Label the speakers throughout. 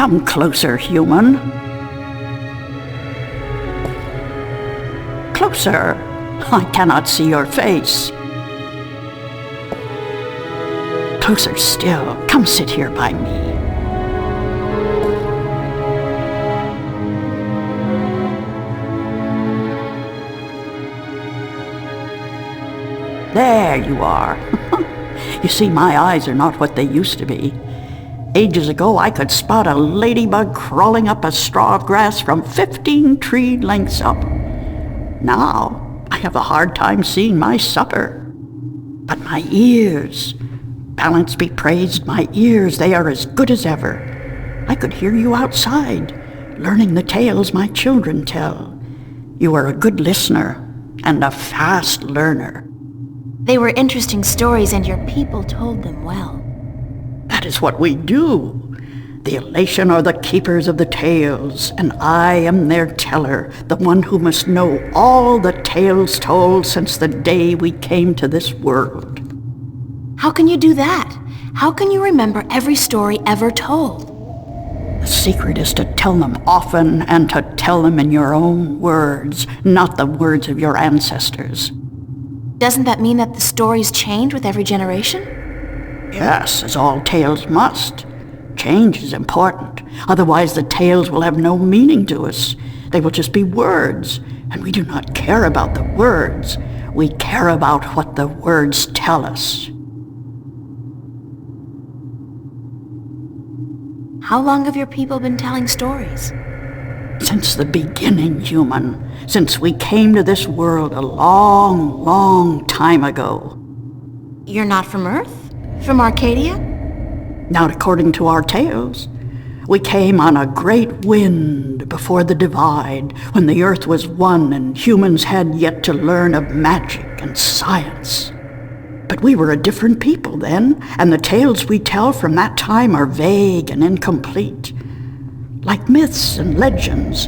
Speaker 1: Come closer, human. Closer. I cannot see your face. Closer still. Come sit here by me. There you are. You see, my eyes are not what they used to be. Ages ago, I could spot a ladybug crawling up a straw of grass from 15 tree lengths up. Now, I have a hard time seeing my supper. But my ears, balance be praised, my ears, they are as good as ever. I could hear you outside, learning the tales my children tell. You are a good listener and a fast learner.
Speaker 2: They were interesting stories, and your people told them well.
Speaker 1: That is what we do. The Elation are the keepers of the tales, and I am their teller, the one who must know all the tales told since the day we came to this world.
Speaker 2: How can you do that? How can you remember every story ever told?
Speaker 1: The secret is to tell them often and to tell them in your own words, not the words of your ancestors.
Speaker 2: Doesn't that mean that the stories change with every generation?
Speaker 1: Yes, as all tales must. Change is important. Otherwise the tales will have no meaning to us. They will just be words, and we do not care about the words. We care about what the words tell us.
Speaker 2: How long have your people been telling stories?
Speaker 1: Since the beginning, human. Since we came to this world a long, long time ago.
Speaker 2: You're not from Earth? From Arcadia?
Speaker 1: Not according to our tales. We came on a great wind before the divide, when the earth was one and humans had yet to learn of magic and science. But we were a different people then, and the tales we tell from that time are vague and incomplete. Like myths and legends,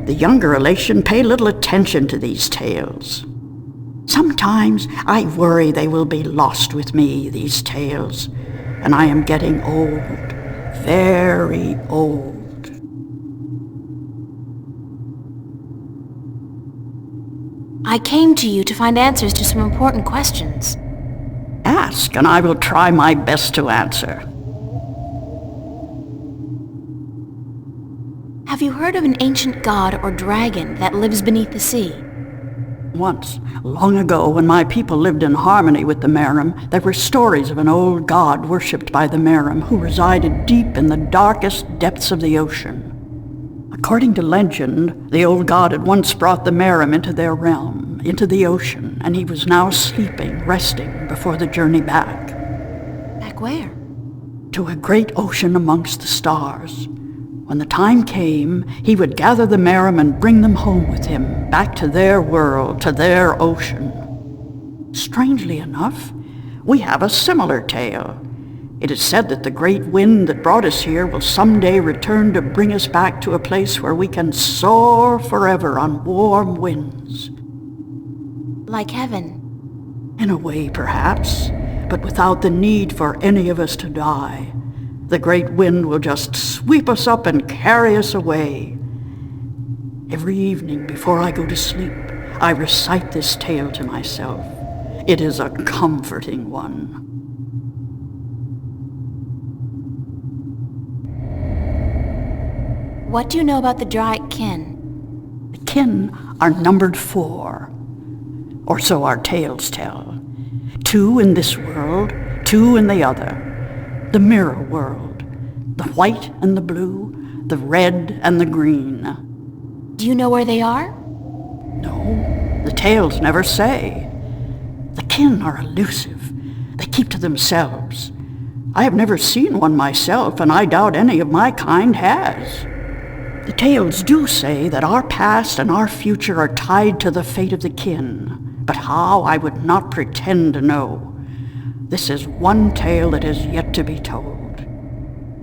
Speaker 1: the younger Elation pay little attention to these tales. Sometimes I worry they will be lost with me, these tales, and I am getting old, very old.
Speaker 2: I came to you to find answers to some important questions.
Speaker 1: Ask, and I will try my best to answer.
Speaker 2: Have you heard of an ancient god or dragon that lives beneath the sea?
Speaker 1: Once, long ago, when my people lived in harmony with the Merim, there were stories of an old god worshipped by the Merim who resided deep in the darkest depths of the ocean. According to legend, the old god had once brought the Merim into their realm, into the ocean, and he was now sleeping, resting before the journey back.
Speaker 2: Back where?
Speaker 1: To a great ocean amongst the stars. When the time came, he would gather the Merim and bring them home with him, back to their world, to their ocean. Strangely enough, we have a similar tale. It is said that the great wind that brought us here will someday return to bring us back to a place where we can soar forever on warm winds.
Speaker 2: Like heaven?
Speaker 1: In a way, perhaps, but without the need for any of us to die. The great wind will just sweep us up and carry us away. Every evening before I go to sleep, I recite this tale to myself. It is a comforting one.
Speaker 2: What do you know about the Draic kin?
Speaker 1: The kin are numbered 4, or so our tales tell. 2 in this world, 2 in the other. The mirror world, the white and the blue, the red and the green.
Speaker 2: Do you know where they are?
Speaker 1: No, the tales never say. The kin are elusive. They keep to themselves. I have never seen one myself, and I doubt any of my kind has. The tales do say that our past and our future are tied to the fate of the kin, but how I would not pretend to know. This is one tale that is yet to be told.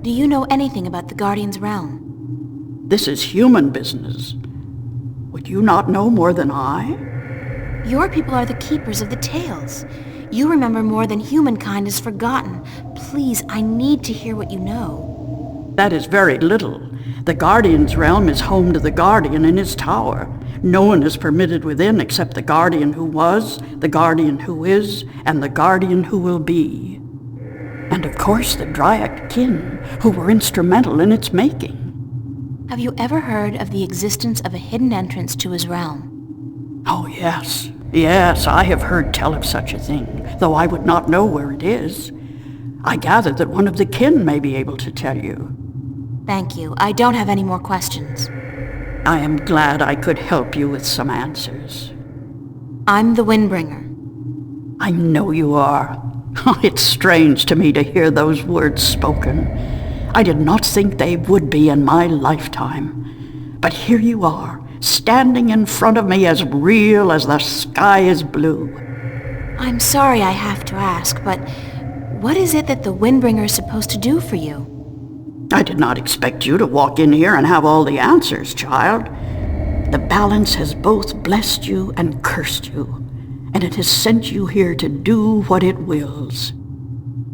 Speaker 2: Do you know anything about the Guardian's realm?
Speaker 1: This is human business. Would you not know more than I?
Speaker 2: Your people are the keepers of the tales. You remember more than humankind has forgotten. Please, I need to hear what you know.
Speaker 1: That is very little. The Guardian's realm is home to the Guardian in his tower. No one is permitted within except the Guardian who was, the Guardian who is, and the Guardian who will be. And of course the Dryad kin, who were instrumental in its making.
Speaker 2: Have you ever heard of the existence of a hidden entrance to his realm?
Speaker 1: Oh, yes. Yes, I have heard tell of such a thing, though I would not know where it is. I gather that one of the kin may be able to tell you.
Speaker 2: Thank you. I don't have any more questions.
Speaker 1: I am glad I could help you with some answers.
Speaker 2: I'm the Windbringer.
Speaker 1: I know you are. It's strange to me to hear those words spoken. I did not think they would be in my lifetime. But here you are, standing in front of me as real as the sky is blue.
Speaker 2: I'm sorry I have to ask, but what is it that the Windbringer is supposed to do for you?
Speaker 1: I did not expect you to walk in here and have all the answers, child. The balance has both blessed you and cursed you, and it has sent you here to do what it wills.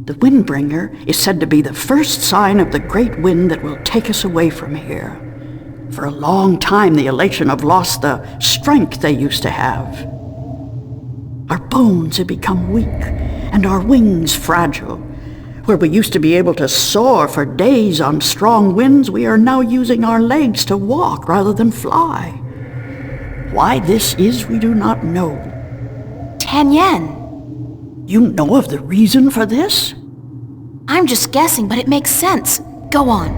Speaker 1: The Windbringer is said to be the first sign of the great wind that will take us away from here. For a long time the Elation have lost the strength they used to have. Our bones have become weak, and our wings fragile. Where we used to be able to soar for days on strong winds, we are now using our legs to walk rather than fly. Why this is, we do not know.
Speaker 2: Tan Yen!
Speaker 1: You know of the reason for this?
Speaker 2: I'm just guessing, but it makes sense. Go on.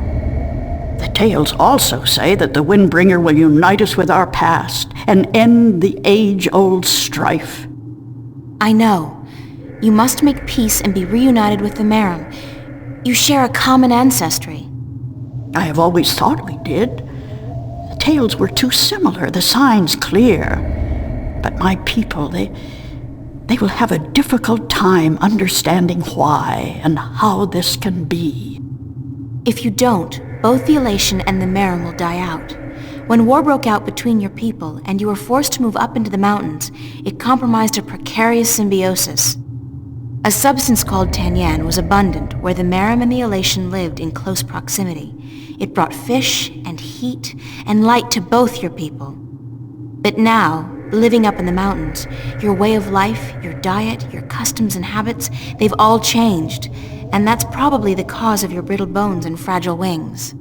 Speaker 1: The tales also say that the Windbringer will unite us with our past and end the age-old strife.
Speaker 2: I know. You must make peace and be reunited with the Merim. You share a common ancestry.
Speaker 1: I have always thought we did. The tales were too similar, the signs clear. But my people, they will have a difficult time understanding why and how this can be.
Speaker 2: If you don't, both the Elation and the Merim will die out. When war broke out between your people and you were forced to move up into the mountains, it compromised a precarious symbiosis. A substance called Tan Yen was abundant where the Merim and the Elation lived in close proximity. It brought fish and heat and light to both your people. But now, living up in the mountains, your way of life, your diet, your customs and habits, they've all changed. And that's probably the cause of your brittle bones and fragile wings.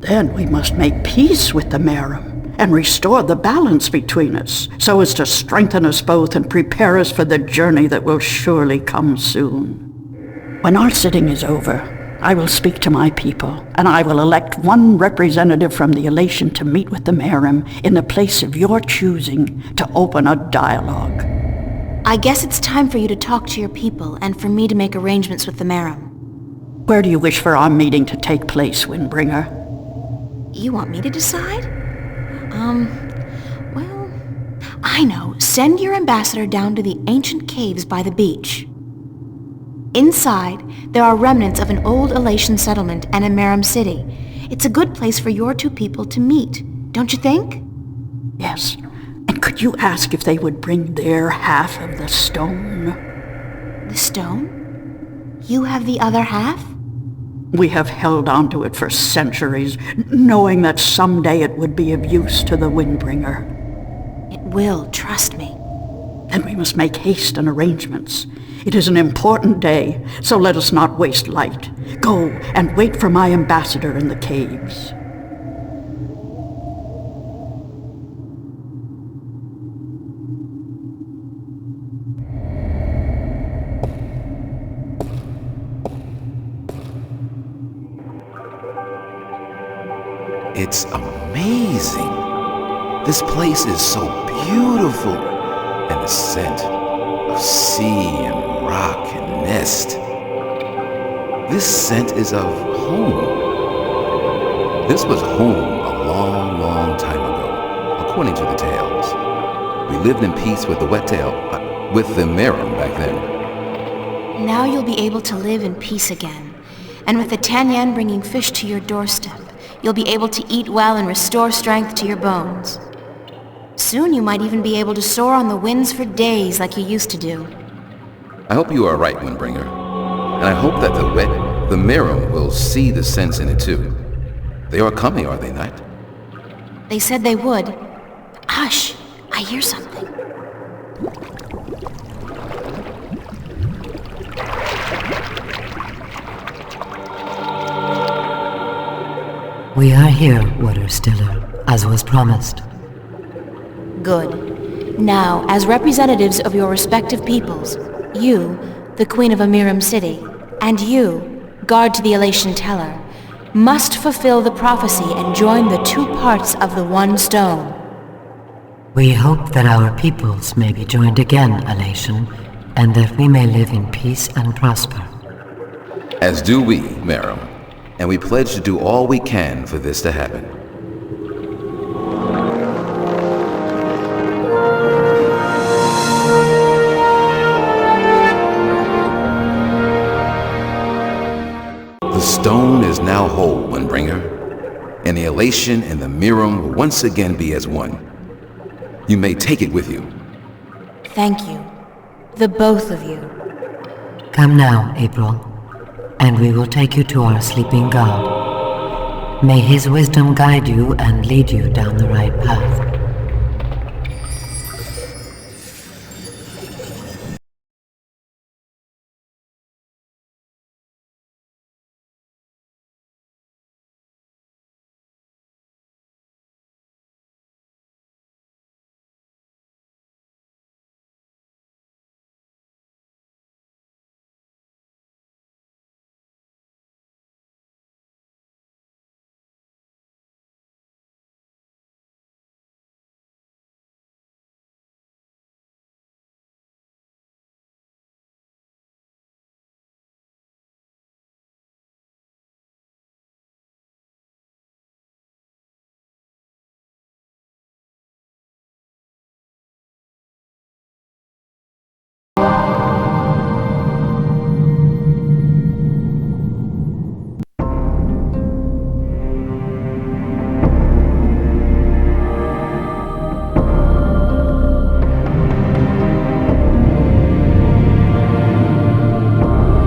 Speaker 1: Then we must make peace with the Merim and restore the balance between us, so as to strengthen us both and prepare us for the journey that will surely come soon. When our sitting is over, I will speak to my people, and I will elect one representative from the Elation to meet with the Merim in the place of your choosing to open a dialogue.
Speaker 2: I guess it's time for you to talk to your people and for me to make arrangements with the Merim.
Speaker 1: Where do you wish for our meeting to take place, Windbringer?
Speaker 2: You want me to decide? Well, I know. Send your ambassador down to the ancient caves by the beach. Inside, there are remnants of an old Elation settlement and a Merim city. It's a good place for your two people to meet, don't you think?
Speaker 1: Yes. And could you ask if they would bring their half of the stone?
Speaker 2: The stone? You have the other half?
Speaker 1: We have held on to it for centuries, knowing that someday it would be of use to the Windbringer.
Speaker 2: It will, trust me.
Speaker 1: Then we must make haste and arrangements. It is an important day, so let us not waste light. Go and wait for my ambassador in the caves.
Speaker 3: It's amazing. This place is so beautiful, and the scent of sea and rock and nest. This scent is of home. This was home a long, long time ago, according to the tales. We lived in peace with the Wet-tail, with the Merim back then.
Speaker 2: Now you'll be able to live in peace again. And with the Tan Yen bringing fish to your doorstep, you'll be able to eat well and restore strength to your bones. Soon you might even be able to soar on the winds for days like you used to do.
Speaker 3: I hope you are right, Windbringer. And I hope that the Wet the Merim will see the sense in it too. They are coming, are they not?
Speaker 2: They said they would. Hush! I hear something.
Speaker 4: We are here, Water Stiller, as was promised.
Speaker 2: Good. Now, as representatives of your respective peoples, you, the Queen of Amiram City, and you, guard to the Elation Teller, must fulfill the prophecy and join the two parts of the one stone.
Speaker 4: We hope that our peoples may be joined again, Elation, and that we may live in peace and prosper.
Speaker 3: As do we, Merim, and we pledge to do all we can for this to happen. The stone is now whole, Windbringer, and the Elation and the Merim will once again be as one. You may take it with you.
Speaker 2: Thank you. The both of you.
Speaker 4: Come now, April, and we will take you to our sleeping god. May his wisdom guide you and lead you down the right path.